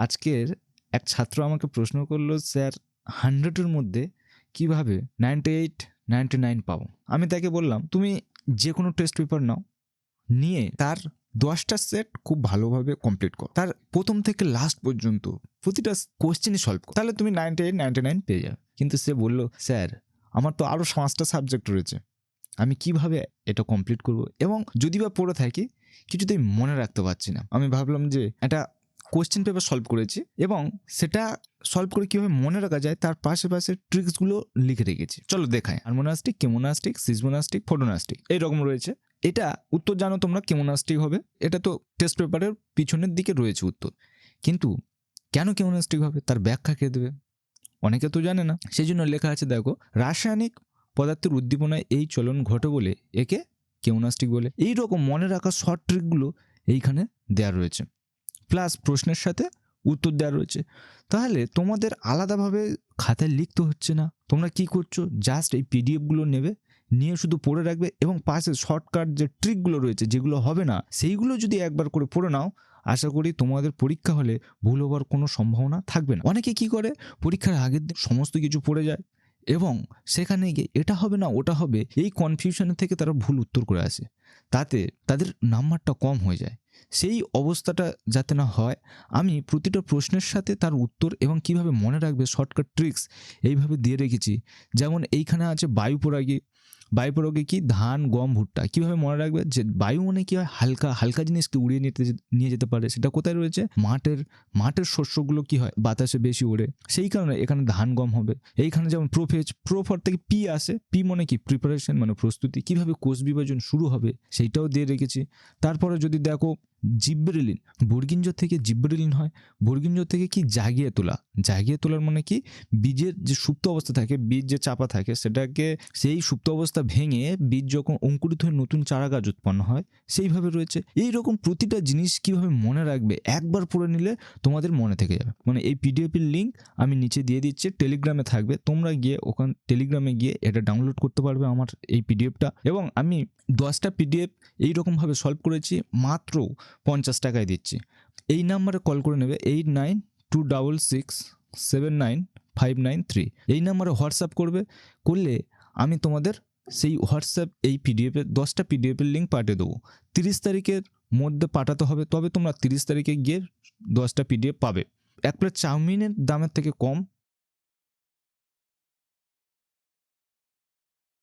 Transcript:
আজকের এক ছাত্র আমাকে প্রশ্ন করলো, স্যার 100 এর মধ্যে কিভাবে 98 99 পাবো? আমি তাকে বললাম, তুমি যে কোনো টেস্ট পেপার নাও, নিয়ে তার 10টা সেট খুব ভালোভাবে কমপ্লিট করো, তার প্রথম থেকে লাস্ট পর্যন্ত প্রতিটা কোশ্চেনই সলভ করো, তাহলে তুমি 98 99 পেয়ে যাবে। কিন্তু সে বলল, স্যার আমার তো আরও 5টা সাবজেক্ট রয়েছে, আমি কিভাবে এটা কমপ্লিট করব, এবং যদি বা পড়ে থাকি কিছুতেই মনে রাখতে পারছি না। আমি ভাবলাম যে একটা কোশ্চেন পেপার সলভ করেছি এবং সেটা সলভ করে কীভাবে মনে রাখা যায় তার পাশে পাশে ট্রিক্সগুলো লিখে রেখেছি। চলো দেখায়। হারমোনাস্টিক, কেমোনাস্টিক, সিসমোনাস্টিক, ফোটোনাস্টিক এইরকম রয়েছে। এটা উত্তর জানো তোমরা, কেমোনাস্টিক হবে। এটা তো টেস্ট পেপারের পিছনের দিকে রয়েছে উত্তর। কিন্তু কেন কেমোনাস্টিক হবে তার ব্যাখ্যা কে দেবে? অনেকে তো জানে না। সেই জন্য লেখা আছে, দেখো, রাসায়নিক পদার্থের উদ্দীপনায় এই চলন ঘটে বলে একে কেমোনাস্টিক বলে। এইরকম মনে রাখা শর্ট ট্রিকগুলো এইখানে দেওয়া রয়েছে, প্লাস প্রশ্নের সাথে উত্তর দেওয়া রয়েছে। তাহলে তোমাদের আলাদাভাবে খাতায় লিখতে হচ্ছে না। তোমরা কি করছো, জাস্ট এই পিডিএফগুলো নেবে, নিয়ে শুধু পড়ে রাখবে, এবং পাশে শর্টকাট যে ট্রিকগুলো রয়েছে যেগুলো হবে না সেইগুলো যদি একবার করে পড়ে নাও, আশা করি তোমাদের পরীক্ষা হলে ভুল হবার কোনো সম্ভাবনা থাকবে না। অনেকে কি করে, পরীক্ষার আগের দিন সমস্ত কিছু পড়ে যায় এবং সেখানে গিয়ে এটা হবে না ওটা হবে, এই কনফিউশনের থেকে তারা ভুল উত্তর করে আসে, তাতে তাদের নাম্বারটা কম হয়ে যায়। সেই অবস্থাটা যাতে না হয়, আমি প্রতিটা প্রশ্নের সাথে তার উত্তর এবং কিভাবে মনে রাখবে শর্টকাট ট্রিক্স এইভাবে দিয়ে রেখেছি। যেমন এইখানে আছে বায়ুপরাগী। বায়ুপরাগী কি, ধান, গম, ভুট্টা। কিভাবে মনে রাখবে যে বায়ু মানে কি হয়, হালকা হালকা জিনিসকে উড়িয়ে নিয়ে যেতে পারে। সেটা কোথায় রয়েছে, মাঠের শস্যগুলো কি হয়, বাতাসে বেশি ওড়ে, সেই কারণে এখানে ধান গম হবে। এইখানে যেমন প্রোফেজ, প্রোফর থেকে পি আসে, পি মানে কি, প্রিপারেশন মানে প্রস্তুতি, কিভাবে কোষ বিভাজন শুরু হবে সেইটাও দিয়ে রেখেছি। তারপরে যদি দেখো জিব্রেলিন, বর্গিঞ্জ থেকে জিব্রেলিন হয়। বর্গিঞ্জ থেকে কি, জাগিয়ে তোলা। জাগিয়ে তোলার মানে কি, বীজের যে সুপ্ত অবস্থা থাকে, বীজ যে চাপা থাকে, সেটাকে সেই সুপ্ত অবস্থা ভেঙে বীজ যখন অঙ্কুরিত হয়ে নতুন চারা গাছ উৎপন্ন হয়, সেইভাবে রয়েছে। এইরকম প্রতিটা জিনিস কিভাবে মনে রাখবে, একবার পড়ে নিলে তোমাদের মনে থেকে যাবে। মানে এই পিডিএফের লিঙ্ক আমি নিচে দিয়ে দিচ্ছি, টেলিগ্রামে থাকবে, তোমরা গিয়ে ওখান টেলিগ্রামে গিয়ে এটা ডাউনলোড করতে পারবে আমার এই পিডিএফটা। এবং আমি 10টা পিডিএফ এইরকমভাবে সলভ করেছি, মাত্র 50 টাকায় দিচ্ছি। এই নাম্বারে কল করে নেবে, 8926679593। এই নাম্বারে হোয়াটসঅ্যাপ করলে আমি তোমাদের সেই হোয়াটসঅ্যাপ এই পিডিএফের 10টা পিডিএফের লিঙ্ক পাঠিয়ে দেবো। 30 তারিখের মধ্যে পাঠাতে হবে, তবে তোমরা 30 তারিখে গিয়ে 10টা পিডিএফ পাবে। এক প্লেট চাউমিনের দামের থেকে কম